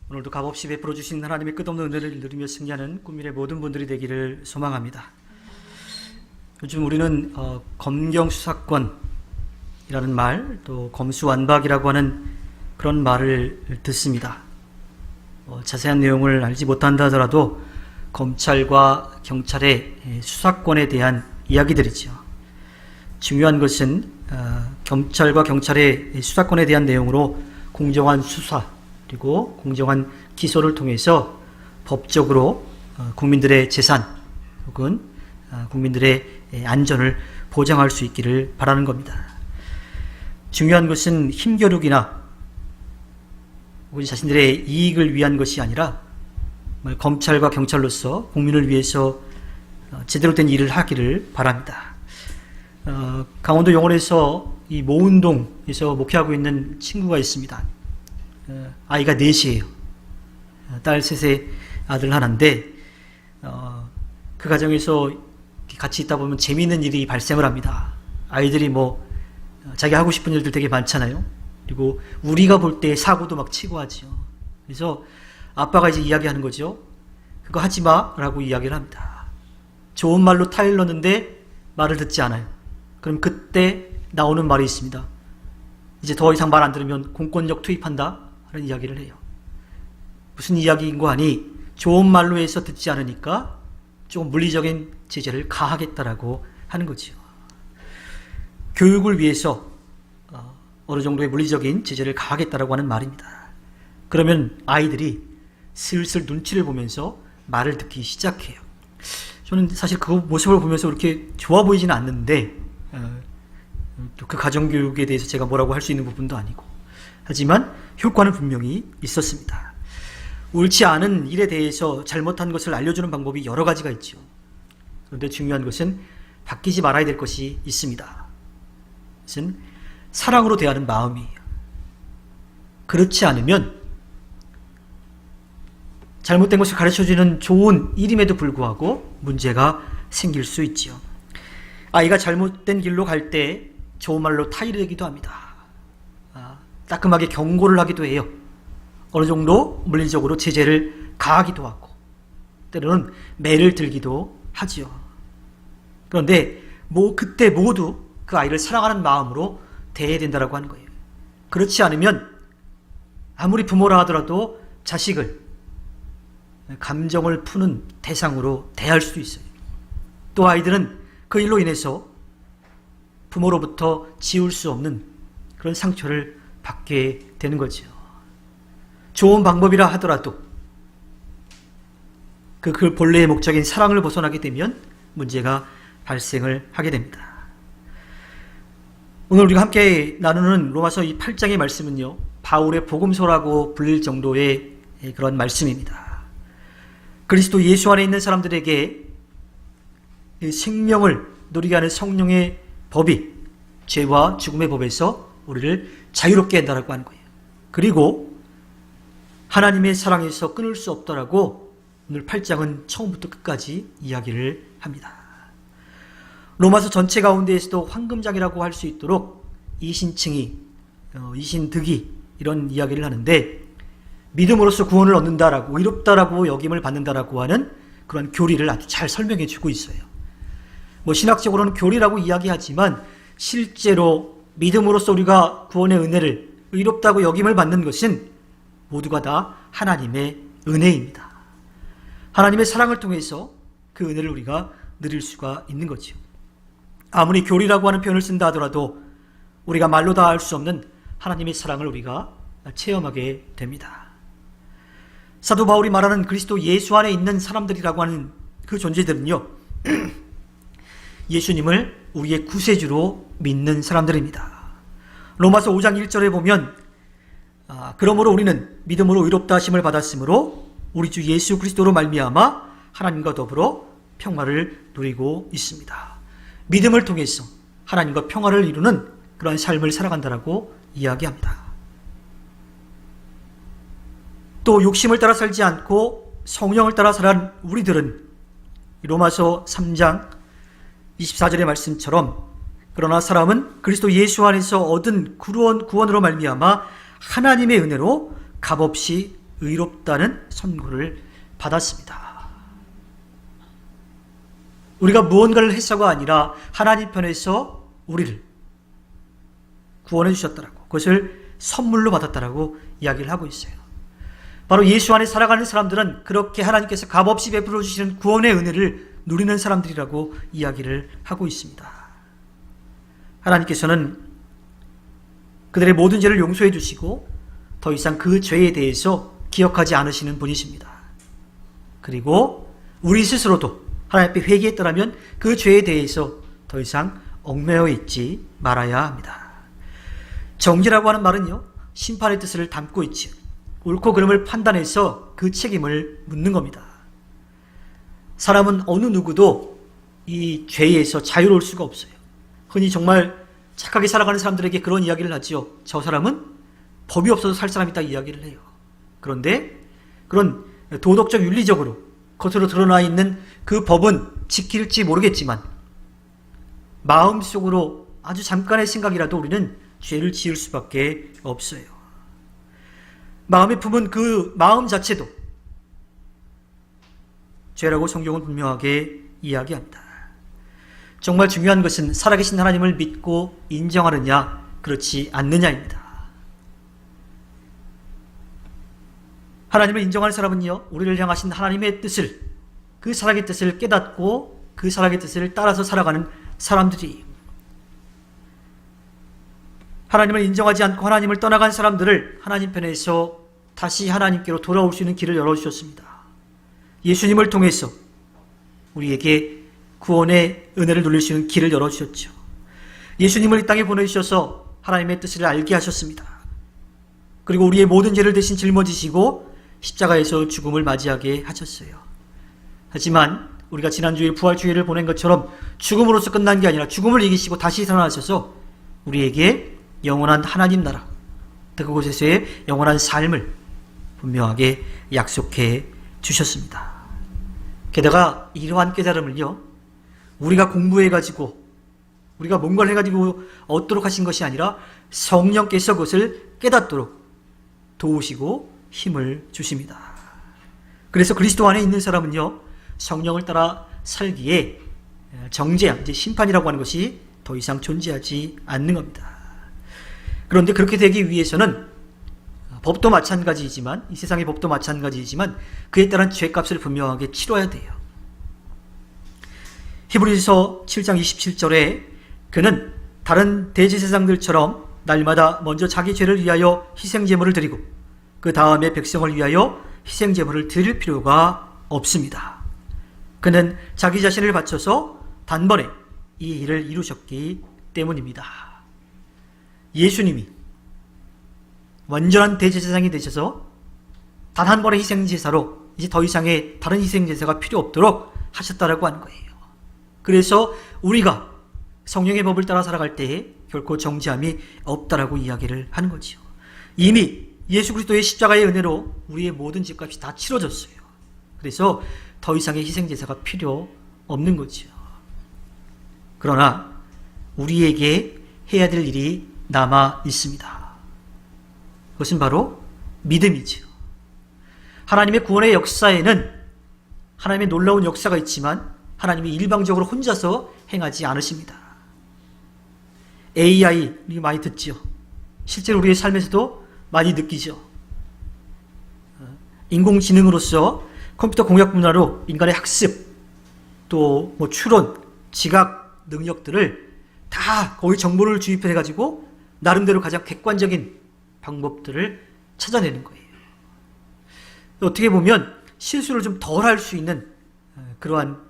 오늘도 값없이 베풀어 주신 하나님의 끝없는 은혜를 누리며 승리하는 꿈미래 모든 분들이 되기를 소망합니다. 요즘 우리는 검경수사권이라는 말, 또 검수완박이라고 하는 그런 말을 듣습니다. 자세한 내용을 알지 못한다 하더라도 검찰과 경찰의 수사권에 대한 이야기들이죠. 중요한 것은 검찰과 경찰의 수사권에 대한 내용으로 공정한 수사 그리고 공정한 기소를 통해서 법적으로 국민들의 재산 혹은 국민들의 안전을 보장할 수 있기를 바라는 겁니다. 중요한 것은 힘겨루기나 우리 자신들의 이익을 위한 것이 아니라 검찰과 경찰로서 국민을 위해서 제대로 된 일을 하기를 바랍니다. 강원도 영월에서 이 모운동에서 목회하고 있는 친구가 있습니다. 아이가 넷이에요. 딸 셋에 아들 하나인데 그 가정에서 같이 있다 보면 재미있는 일이 발생을 합니다. 아이들이 자기 하고 싶은 일들 되게 많잖아요. 그리고 우리가 볼 때 사고도 막 치고 하죠. 그래서 아빠가 이제 이야기하는 거죠. 그거 하지 마 라고 이야기를 합니다. 좋은 말로 타일 넣는데 말을 듣지 않아요. 그럼 그때 나오는 말이 있습니다. 이제 더 이상 말 안 들으면 공권력 투입한다 하는 이야기를 해요. 무슨 이야기인 거 아니? 좋은 말로 해서 듣지 않으니까 조금 물리적인 제재를 가하겠다라고 하는 거죠. 교육을 위해서 어느 정도의 물리적인 제재를 가하겠다라고 하는 말입니다. 그러면 아이들이 슬슬 눈치를 보면서 말을 듣기 시작해요. 저는 사실 그 모습을 보면서 그렇게 좋아 보이지는 않는데 그 가정교육에 대해서 제가 뭐라고 할 수 있는 부분도 아니고, 하지만 효과는 분명히 있었습니다. 옳지 않은 일에 대해서 잘못한 것을 알려주는 방법이 여러 가지가 있죠. 그런데 중요한 것은 바뀌지 말아야 될 것이 있습니다. 그것은 사랑으로 대하는 마음이에요. 그렇지 않으면 잘못된 것을 가르쳐주는 좋은 일임에도 불구하고 문제가 생길 수 있죠. 아이가 잘못된 길로 갈 때 좋은 말로 타이르기도 합니다. 따끔하게 경고를 하기도 해요. 어느 정도 물리적으로 제재를 가하기도 하고 때로는 매를 들기도 하지요. 그런데 그때 모두 그 아이를 사랑하는 마음으로 대해야 된다고 하는 거예요. 그렇지 않으면 아무리 부모라 하더라도 자식을 감정을 푸는 대상으로 대할 수도 있어요. 또 아이들은 그 일로 인해서 부모로부터 지울 수 없는 그런 상처를 받게 되는 거죠. 좋은 방법이라 하더라도 그 본래의 목적인 사랑을 벗어나게 되면 문제가 발생을 하게 됩니다. 오늘 우리가 함께 나누는 로마서 이 8장의 말씀은요, 바울의 복음서라고 불릴 정도의 그런 말씀입니다. 그리스도 예수 안에 있는 사람들에게 생명을 누리게 하는 성령의 법이 죄와 죽음의 법에서 우리를 자유롭게 한다고 하는 거예요. 그리고 하나님의 사랑에서 끊을 수 없다라고 오늘 8장은 처음부터 끝까지 이야기를 합니다. 로마서 전체 가운데에서도 황금장이라고 할 수 있도록 이신칭의, 이신득의 이런 이야기를 하는데, 믿음으로써 구원을 얻는다라고, 의롭다라고 여김을 받는다라고 하는 그런 교리를 아주 잘 설명해 주고 있어요. 신학적으로는 교리라고 이야기하지만 실제로 믿음으로써 우리가 구원의 은혜를, 의롭다고 여김을 받는 것은 모두가 다 하나님의 은혜입니다. 하나님의 사랑을 통해서 그 은혜를 우리가 누릴 수가 있는 거죠. 아무리 교리라고 하는 표현을 쓴다 하더라도 우리가 말로 다 알 수 없는 하나님의 사랑을 우리가 체험하게 됩니다. 사도 바울이 말하는 그리스도 예수 안에 있는 사람들이라고 하는 그 존재들은요, 예수님을 우리의 구세주로 믿는 사람들입니다. 로마서 5장 1절에 보면 그러므로 우리는 믿음으로 의롭다 하심을 받았으므로 우리 주 예수 그리스도로 말미암아 하나님과 더불어 평화를 누리고 있습니다. 믿음을 통해서 하나님과 평화를 이루는 그런 삶을 살아간다라고 이야기합니다. 또 욕심을 따라 살지 않고 성령을 따라 살아가는 우리들은 로마서 3장 24절의 말씀처럼 그러나 사람은 그리스도 예수 안에서 얻은 구원으로 말미암아 하나님의 은혜로 값없이 의롭다는 선고를 받았습니다. 우리가 무언가를 했어가 아니라 하나님 편에서 우리를 구원해 주셨다라고, 그것을 선물로 받았다라고 이야기를 하고 있어요. 바로 예수 안에 살아가는 사람들은 그렇게 하나님께서 값없이 베풀어 주시는 구원의 은혜를 누리는 사람들이라고 이야기를 하고 있습니다. 하나님께서는 그들의 모든 죄를 용서해 주시고 더 이상 그 죄에 대해서 기억하지 않으시는 분이십니다. 그리고 우리 스스로도 하나님 앞에 회개했더라면 그 죄에 대해서 더 이상 얽매여 있지 말아야 합니다. 정죄라고 하는 말은요, 심판의 뜻을 담고 있지, 옳고 그름을 판단해서 그 책임을 묻는 겁니다. 사람은 어느 누구도 이 죄에서 자유로울 수가 없어요. 흔히 정말 착하게 살아가는 사람들에게 그런 이야기를 하죠. 저 사람은 법이 없어서 살 사람이다 이야기를 해요. 그런데 그런 도덕적 윤리적으로 겉으로 드러나 있는 그 법은 지킬지 모르겠지만 마음속으로 아주 잠깐의 생각이라도 우리는 죄를 지을 수밖에 없어요. 마음에 품은 그 마음 자체도 죄라고 성경은 분명하게 이야기합니다. 정말 중요한 것은 살아계신 하나님을 믿고 인정하느냐 그렇지 않느냐입니다. 하나님을 인정하는 사람은요, 우리를 향하신 하나님의 뜻을, 그 사랑의 뜻을 깨닫고 그 사랑의 뜻을 따라서 살아가는 사람들이, 하나님을 인정하지 않고 하나님을 떠나간 사람들을 하나님 편에서 다시 하나님께로 돌아올 수 있는 길을 열어주셨습니다. 예수님을 통해서 우리에게 구원의 은혜를 누릴 수 있는 길을 열어주셨죠. 예수님을 이 땅에 보내주셔서 하나님의 뜻을 알게 하셨습니다. 그리고 우리의 모든 죄를 대신 짊어지시고 십자가에서 죽음을 맞이하게 하셨어요. 하지만 우리가 지난주에 부활주의를 보낸 것처럼 죽음으로서 끝난 게 아니라 죽음을 이기시고 다시 살아나셔서 우리에게 영원한 하나님 나라, 그곳에서의 영원한 삶을 분명하게 약속해 주셨습니다. 게다가 이러한 깨달음을요, 우리가 공부해가지고 우리가 뭔가를 해가지고 얻도록 하신 것이 아니라 성령께서 그것을 깨닫도록 도우시고 힘을 주십니다. 그래서 그리스도 안에 있는 사람은요, 성령을 따라 살기에 정죄함, 이제 심판이라고 하는 것이 더 이상 존재하지 않는 겁니다. 그런데 그렇게 되기 위해서는 법도 마찬가지이지만, 이 세상의 법도 마찬가지이지만 그에 따른 죄값을 분명하게 치러야 돼요. 히브리서 7장 27절에 그는 다른 대제사장들처럼 날마다 먼저 자기 죄를 위하여 희생제물을 드리고 그 다음에 백성을 위하여 희생제물을 드릴 필요가 없습니다. 그는 자기 자신을 바쳐서 단번에 이 일을 이루셨기 때문입니다. 예수님이 완전한 대제사장이 되셔서 단 한 번의 희생제사로 이제 더 이상의 다른 희생제사가 필요 없도록 하셨다라고 하는 거예요. 그래서 우리가 성령의 법을 따라 살아갈 때에 결코 정죄함이 없다라고 이야기를 하는 거죠. 이미 예수 그리스도의 십자가의 은혜로 우리의 모든 죄값이 다 치러졌어요. 그래서 더 이상의 희생제사가 필요 없는 거죠. 그러나 우리에게 해야 될 일이 남아 있습니다. 그것은 바로 믿음이죠. 하나님의 구원의 역사에는 하나님의 놀라운 역사가 있지만 하나님이 일방적으로 혼자서 행하지 않으십니다. AI, 우리 많이 듣죠. 실제로 우리의 삶에서도 많이 느끼죠. 인공지능으로서 컴퓨터 공학 분야로 인간의 학습, 또 뭐 추론, 지각 능력들을 다 거기 정보를 주입해가지고 나름대로 가장 객관적인 방법들을 찾아내는 거예요. 어떻게 보면 실수를 좀 덜 할 수 있는 그러한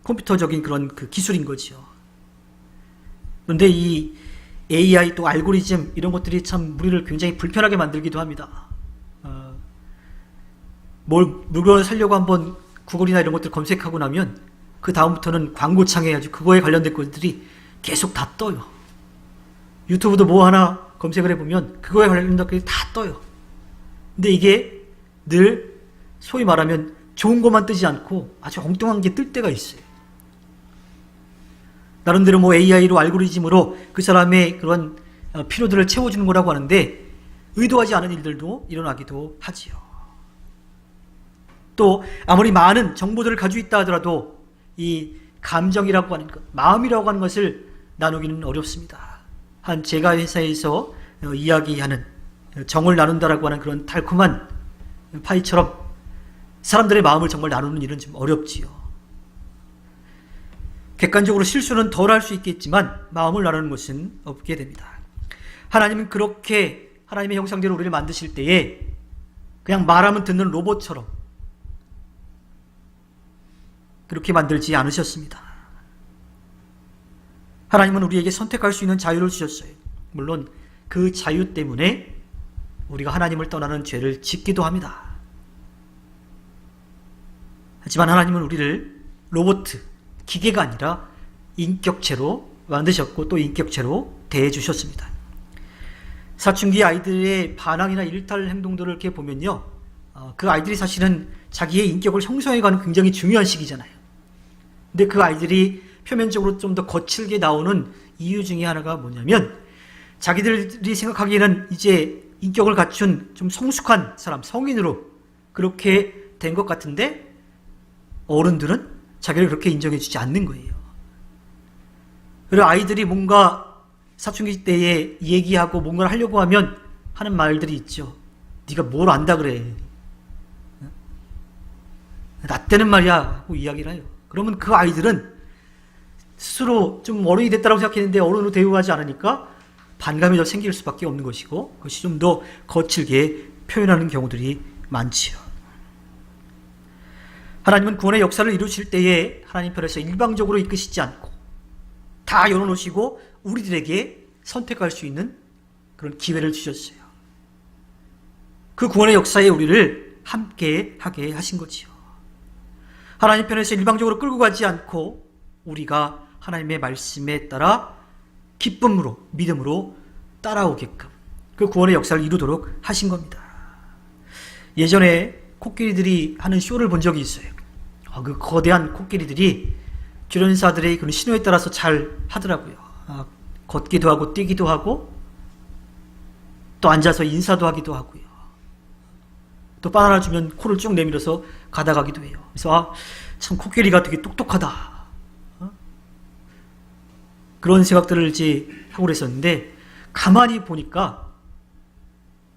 컴퓨터적인 그런 그 기술인 거죠. 그런데 이 AI 또 알고리즘 이런 것들이 참 우리를 굉장히 불편하게 만들기도 합니다. 물건을 사려고 한번 구글이나 이런 것들 검색하고 나면 그 다음부터는 광고창에 아주 그거에 관련된 것들이 계속 다 떠요. 유튜브도 뭐 하나 검색을 해보면 그거에 관련된 것들이 다 떠요. 근데 이게 늘 소위 말하면 좋은 것만 뜨지 않고 아주 엉뚱한 게 뜰 때가 있어요. 나름대로 뭐 AI로 알고리즘으로 그 사람의 그런 필요들을 채워주는 거라고 하는데 의도하지 않은 일들도 일어나기도 하지요. 또 아무리 많은 정보들을 가지고 있다 하더라도 이 감정이라고 하는 것, 마음이라고 하는 것을 나누기는 어렵습니다. 한 제가 회사에서 이야기하는 정을 나눈다라고 하는 그런 달콤한 파이처럼 사람들의 마음을 정말 나누는 일은 좀 어렵지요. 객관적으로 실수는 덜 할 수 있겠지만 마음을 나누는 것은 없게 됩니다. 하나님은 그렇게 하나님의 형상대로 우리를 만드실 때에 그냥 말하면 듣는 로봇처럼 그렇게 만들지 않으셨습니다. 하나님은 우리에게 선택할 수 있는 자유를 주셨어요. 물론 그 자유 때문에 우리가 하나님을 떠나는 죄를 짓기도 합니다. 하지만 하나님은 우리를 로봇, 기계가 아니라 인격체로 만드셨고 또 인격체로 대해주셨습니다. 사춘기 아이들의 반항이나 일탈 행동들을 이렇게 보면요, 그 아이들이 사실은 자기의 인격을 형성해가는 굉장히 중요한 시기잖아요. 근데 그 아이들이 표면적으로 좀 더 거칠게 나오는 이유 중에 하나가 뭐냐면, 자기들이 생각하기에는 이제 인격을 갖춘 좀 성숙한 사람, 성인으로 그렇게 된 것 같은데 어른들은 자기를 그렇게 인정해주지 않는 거예요. 그리고 아이들이 뭔가 사춘기 때에 얘기하고 뭔가를 하려고 하면 하는 말들이 있죠. 네가 뭘 안다 그래. 나 때는 말이야 하고 이야기를 해요. 그러면 그 아이들은 스스로 좀 어른이 됐다고 생각했는데 어른으로 대우하지 않으니까 반감이 더 생길 수밖에 없는 것이고, 그것이 좀 더 거칠게 표현하는 경우들이 많지요. 하나님은 구원의 역사를 이루실 때에 하나님 편에서 일방적으로 이끄시지 않고 다 열어놓으시고 우리들에게 선택할 수 있는 그런 기회를 주셨어요. 그 구원의 역사에 우리를 함께 하게 하신 거지요. 하나님 편에서 일방적으로 끌고 가지 않고 우리가 하나님의 말씀에 따라 기쁨으로, 믿음으로 따라오게끔 그 구원의 역사를 이루도록 하신 겁니다. 예전에 코끼리들이 하는 쇼를 본 적이 있어요. 그 거대한 코끼리들이 주련사들의 그 신호에 따라서 잘 하더라고요. 걷기도 하고 뛰기도 하고 또 앉아서 인사도 하기도 하고요. 또 바나나 주면 코를 쭉 내밀어서 가다가기도 해요. 그래서 참 코끼리가 되게 똑똑하다. 그런 생각들을 이제 하고 그랬었는데, 가만히 보니까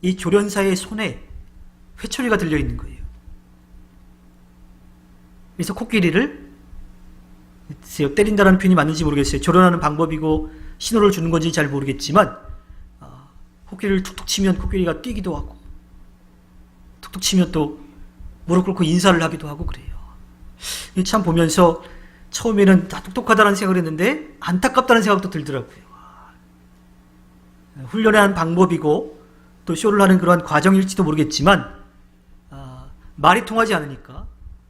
이 조련사의 손에 회초리가 들려 있는 거예요. 그래서 코끼리를 때린다는 표현이 맞는지 모르겠어요. 조련하는 방법이고 신호를 주는 건지 잘 모르겠지만 코끼리를 툭툭 치면 코끼리가 뛰기도 하고 툭툭 치면 또 무릎 꿇고 인사를 하기도 하고 그래요. 참 보면서 처음에는 다 똑똑하다는 생각을 했는데 안타깝다는 생각도 들더라고요. 훈련의 한 방법이고 또 쇼를 하는 그러한 과정일지도 모르겠지만 말이 통하지 않으니까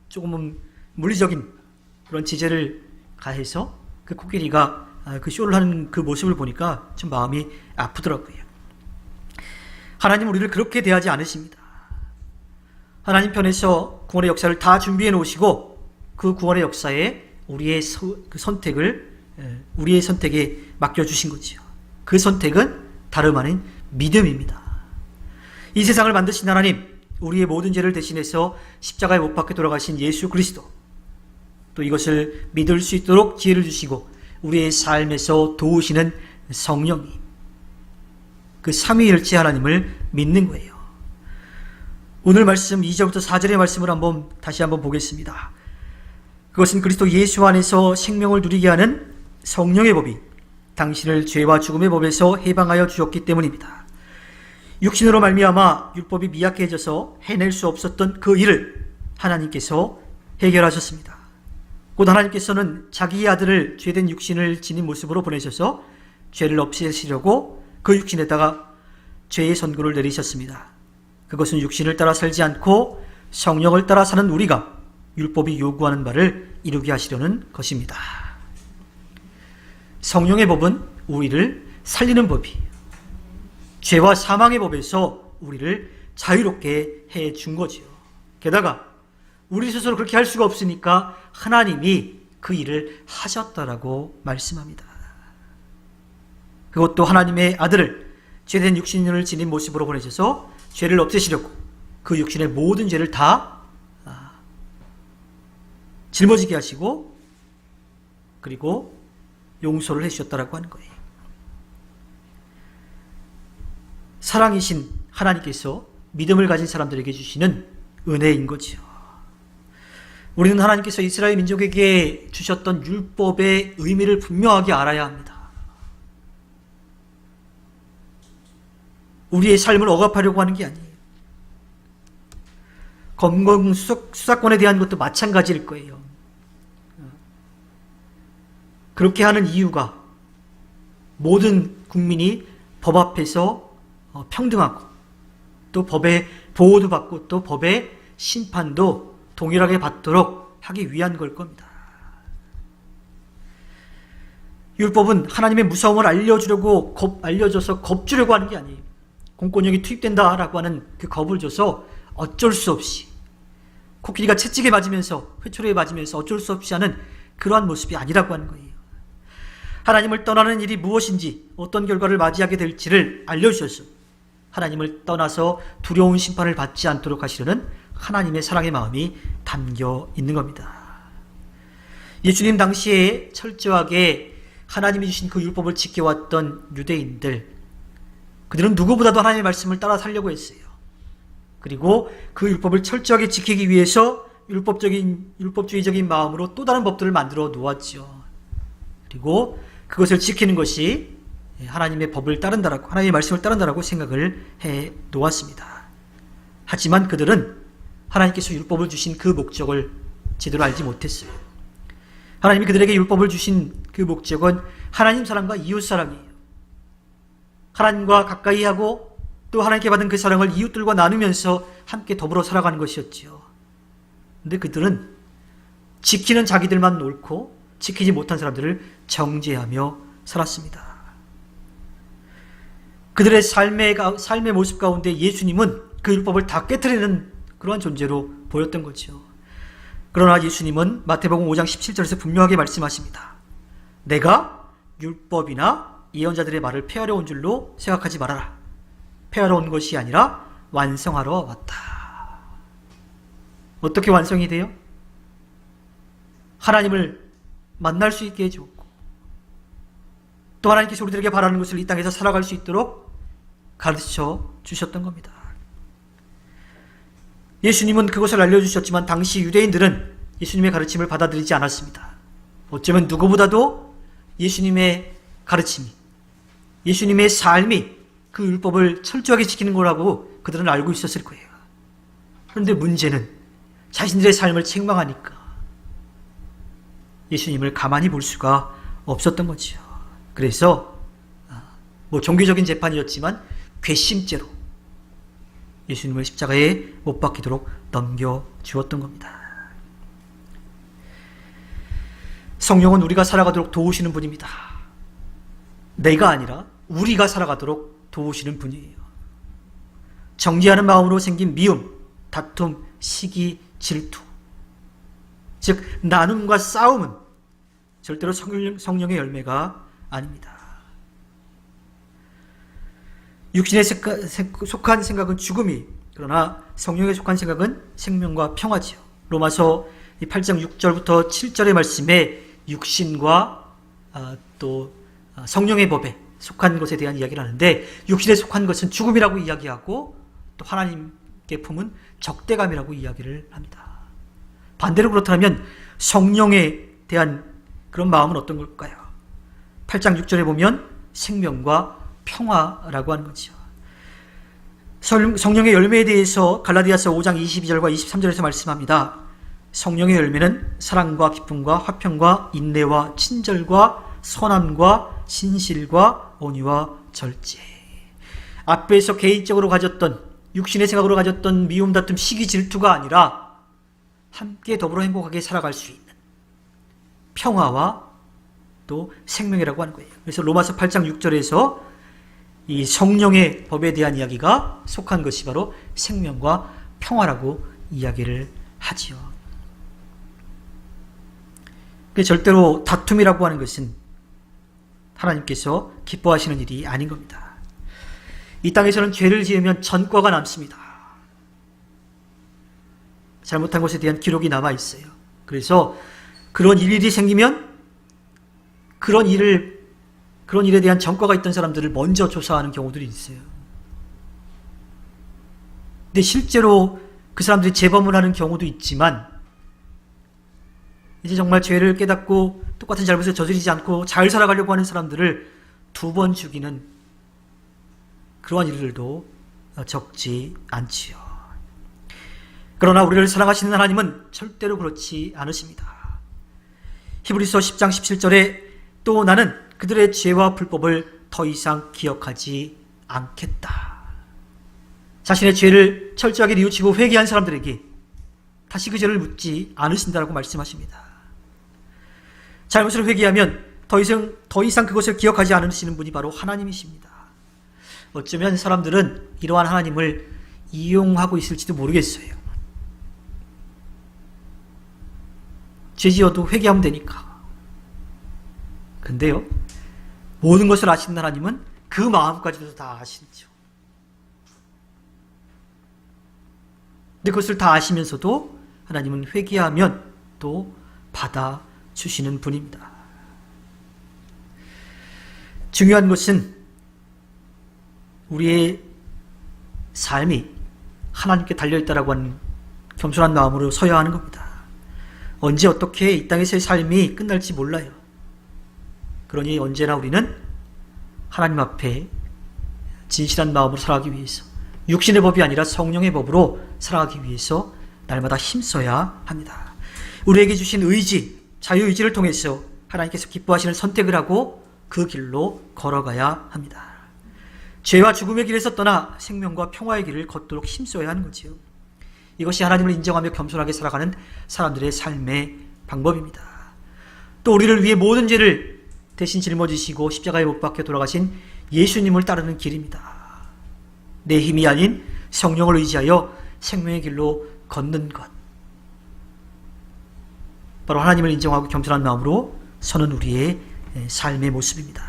조금은 물리적인 그런 지혜를 가해서 그 코끼리가 그 쇼를 하는 그 모습을 보니까 좀 마음이 아프더라고요. 하나님은 우리를 그렇게 대하지 않으십니다. 하나님 편에서 구원의 역사를 다 준비해 놓으시고 그 구원의 역사에 우리의 선택에 맡겨주신 거지요. 그 선택은 다름 아닌 믿음입니다. 이 세상을 만드신 하나님, 우리의 모든 죄를 대신해서 십자가에 못 박혀 돌아가신 예수 그리스도, 또 이것을 믿을 수 있도록 지혜를 주시고 우리의 삶에서 도우시는 성령님, 그 삼위일체 하나님을 믿는 거예요. 오늘 말씀 2절부터 4절의 말씀을 다시 한번 보겠습니다. 그것은 그리스도 예수 안에서 생명을 누리게 하는 성령의 법이 당신을 죄와 죽음의 법에서 해방하여 주셨기 때문입니다. 육신으로 말미암아 율법이 미약해져서 해낼 수 없었던 그 일을 하나님께서 해결하셨습니다. 곧 하나님께서는 자기의 아들을 죄된 육신을 지닌 모습으로 보내셔서 죄를 없애시려고 그 육신에다가 죄의 선고를 내리셨습니다. 그것은 육신을 따라 살지 않고 성령을 따라 사는 우리가 율법이 요구하는 바를 이루게 하시려는 것입니다. 성령의 법은 우리를 살리는 법이에요. 죄와 사망의 법에서 우리를 자유롭게 해준 거지요. 게다가 우리 스스로 그렇게 할 수가 없으니까 하나님이 그 일을 하셨다라고 말씀합니다. 그것도 하나님의 아들을 죄된 육신을 지닌 모습으로 보내셔서 죄를 없애시려고 그 육신의 모든 죄를 다 짊어지게 하시고 그리고 용서를 해주셨다라고 하는 거예요. 사랑이신 하나님께서 믿음을 가진 사람들에게 주시는 은혜인 거죠. 우리는 하나님께서 이스라엘 민족에게 주셨던 율법의 의미를 분명하게 알아야 합니다. 우리의 삶을 억압하려고 하는 게 아니에요. 검경 수사권에 대한 것도 마찬가지일 거예요. 그렇게 하는 이유가 모든 국민이 법 앞에서 평등하고 또 법의 보호도 받고 또 법의 심판도 동일하게 받도록 하기 위한 걸 겁니다. 율법은 하나님의 무서움을 알려줘서 겁주려고 하는 게 아니에요. 공권력이 투입된다라고 하는 그 겁을 줘서 어쩔 수 없이 코끼리가 채찍에 맞으면서 회초리에 맞으면서 어쩔 수 없이 하는 그러한 모습이 아니라고 하는 거예요. 하나님을 떠나는 일이 무엇인지 어떤 결과를 맞이하게 될지를 알려주셔서 하나님을 떠나서 두려운 심판을 받지 않도록 하시려는 하나님의 사랑의 마음이 담겨 있는 겁니다. 예수님 당시에 철저하게 하나님이 주신 그 율법을 지켜왔던 유대인들, 그들은 누구보다도 하나님의 말씀을 따라 살려고 했어요. 그리고 그 율법을 철저하게 지키기 위해서 율법주의적인 마음으로 또 다른 법들을 만들어 놓았죠. 그리고 그것을 지키는 것이 하나님의 법을 따른다라고, 하나님의 말씀을 따른다라고 생각을 해 놓았습니다. 하지만 그들은 하나님께서 율법을 주신 그 목적을 제대로 알지 못했어요. 하나님이 그들에게 율법을 주신 그 목적은 하나님 사랑과 이웃 사랑이에요. 하나님과 가까이 하고 또 하나님께 받은 그 사랑을 이웃들과 나누면서 함께 더불어 살아가는 것이었죠. 근데 그들은 지키는 자기들만 옳고 지키지 못한 사람들을 정죄하며 살았습니다. 그들의 삶의 모습 가운데 예수님은 그 율법을 다 깨트리는 그러한 존재로 보였던 거죠. 그러나 예수님은 마태복음 5장 17절에서 분명하게 말씀하십니다. 내가 율법이나 예언자들의 말을 폐하려 온 줄로 생각하지 말아라. 폐하러 온 것이 아니라 완성하러 왔다. 어떻게 완성이 돼요? 하나님을 만날 수 있게 해주었고 또 하나님께서 우리들에게 바라는 것을 이 땅에서 살아갈 수 있도록 가르쳐 주셨던 겁니다. 예수님은 그것을 알려주셨지만 당시 유대인들은 예수님의 가르침을 받아들이지 않았습니다. 어쩌면 누구보다도 예수님의 가르침이, 예수님의 삶이 그 율법을 철저하게 지키는 거라고 그들은 알고 있었을 거예요. 그런데 문제는 자신들의 삶을 책망하니까 예수님을 가만히 볼 수가 없었던 거죠. 그래서 종교적인 재판이었지만 괘씸죄로 예수님을 십자가에 못 박히도록 넘겨주었던 겁니다. 성령은 우리가 살아가도록 도우시는 분입니다. 내가 아니라 우리가 살아가도록 도우시는 분이에요. 정죄하는 마음으로 생긴 미움, 다툼, 시기, 질투, 즉 나눔과 싸움은 절대로 성령의 열매가 아닙니다. 육신에 속한 생각은 죽음이, 그러나 성령에 속한 생각은 생명과 평화지요. 로마서 8장 6절부터 7절의 말씀에 육신과 또 성령의 법에 속한 것에 대한 이야기를 하는데, 육신에 속한 것은 죽음이라고 이야기하고 또 하나님께 품은 적대감이라고 이야기를 합니다. 반대로 그렇다면 성령에 대한 그런 마음은 어떤 걸까요? 8장 6절에 보면 생명과 평화라고 하는 거죠. 성령의 열매에 대해서 갈라디아서 5장 22절과 23절에서 말씀합니다. 성령의 열매는 사랑과 기쁨과 화평과 인내와 친절과 선함과 신실과 온유와 절제. 앞에서 개인적으로 가졌던, 육신의 생각으로 가졌던 미움, 다툼, 시기, 질투가 아니라 함께 더불어 행복하게 살아갈 수 있는 평화와 또 생명이라고 하는 거예요. 그래서 로마서 8장 6절에서 이 성령의 법에 대한 이야기가 속한 것이 바로 생명과 평화라고 이야기를 하지요. 절대로 다툼이라고 하는 것은 하나님께서 기뻐하시는 일이 아닌 겁니다. 이 땅에서는 죄를 지으면 전과가 남습니다. 잘못한 것에 대한 기록이 남아 있어요. 그래서 그런 일이 생기면 그런 일에 대한 전과가 있던 사람들을 먼저 조사하는 경우들이 있어요. 근데 실제로 그 사람들이 재범을 하는 경우도 있지만 이제 정말 죄를 깨닫고 똑같은 잘못을 저지르지 않고 잘 살아가려고 하는 사람들을 2번 죽이는 그러한 일들도 적지 않지요. 그러나 우리를 사랑하시는 하나님은 절대로 그렇지 않으십니다. 히브리서 10장 17절에 또 나는 그들의 죄와 불법을 더 이상 기억하지 않겠다. 자신의 죄를 철저하게 뉘우치고 회개한 사람들에게 다시 그 죄를 묻지 않으신다라고 말씀하십니다. 잘못을 회개하면 더 이상 그것을 기억하지 않으시는 분이 바로 하나님이십니다. 어쩌면 사람들은 이러한 하나님을 이용하고 있을지도 모르겠어요. 죄 지어도 회개하면 되니까. 근데요, 모든 것을 아시는 하나님은 그 마음까지도 다 아시죠. 근데 그것을 다 아시면서도 하나님은 회개하면 또 받아주시는 분입니다. 중요한 것은 우리의 삶이 하나님께 달려있다라고 하는 겸손한 마음으로 서야 하는 겁니다. 언제 어떻게 이 땅에서의 삶이 끝날지 몰라요. 그러니 언제나 우리는 하나님 앞에 진실한 마음으로 살아가기 위해서, 육신의 법이 아니라 성령의 법으로 살아가기 위해서 날마다 힘써야 합니다. 우리에게 주신 의지, 자유의지를 통해서 하나님께서 기뻐하시는 선택을 하고 그 길로 걸어가야 합니다. 죄와 죽음의 길에서 떠나 생명과 평화의 길을 걷도록 힘써야 하는 거지요. 이것이 하나님을 인정하며 겸손하게 살아가는 사람들의 삶의 방법입니다. 또 우리를 위해 모든 죄를 대신 짊어지시고 십자가에 못 박혀 돌아가신 예수님을 따르는 길입니다. 내 힘이 아닌 성령을 의지하여 생명의 길로 걷는 것. 바로 하나님을 인정하고 겸손한 마음으로 서는 우리의 삶의 모습입니다.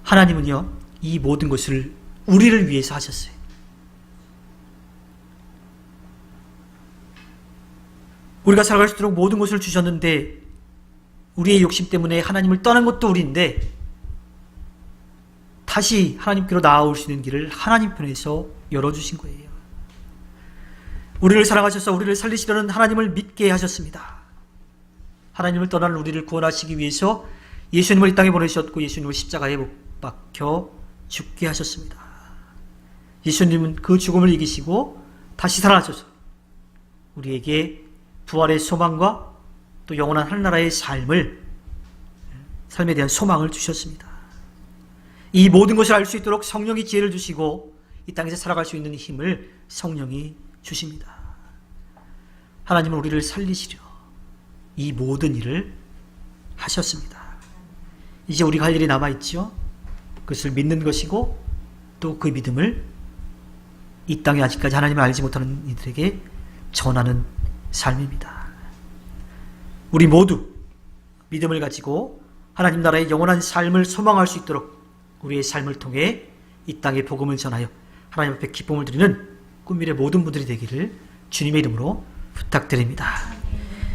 하나님은요, 이 모든 것을 우리를 위해서 하셨어요. 우리가 살아갈 수 있도록 모든 것을 주셨는데 우리의 욕심 때문에 하나님을 떠난 것도 우리인데 다시 하나님께로 나아올 수 있는 길을 하나님 편에서 열어주신 거예요. 우리를 사랑하셔서 우리를 살리시려는 하나님을 믿게 하셨습니다. 하나님을 떠난 우리를 구원하시기 위해서 예수님을 이 땅에 보내셨고 예수님을 십자가에 못 박혀 죽게 하셨습니다. 예수님은 그 죽음을 이기시고 다시 살아나셔서 우리에게 부활의 소망과 또 영원한 하늘나라의 삶에 대한 소망을 주셨습니다. 이 모든 것을 알 수 있도록 성령이 지혜를 주시고 이 땅에서 살아갈 수 있는 힘을 성령이 주십니다. 하나님은 우리를 살리시려 이 모든 일을 하셨습니다. 이제 우리가 할 일이 남아있죠. 그것을 믿는 것이고 또 그 믿음을 이 땅에 아직까지 하나님을 알지 못하는 이들에게 전하는 삶입니다. 우리 모두 믿음을 가지고 하나님 나라의 영원한 삶을 소망할 수 있도록 우리의 삶을 통해 이 땅에 복음을 전하여 하나님 앞에 기쁨을 드리는 꿈미래 모든 분들이 되기를 주님의 이름으로 부탁드립니다.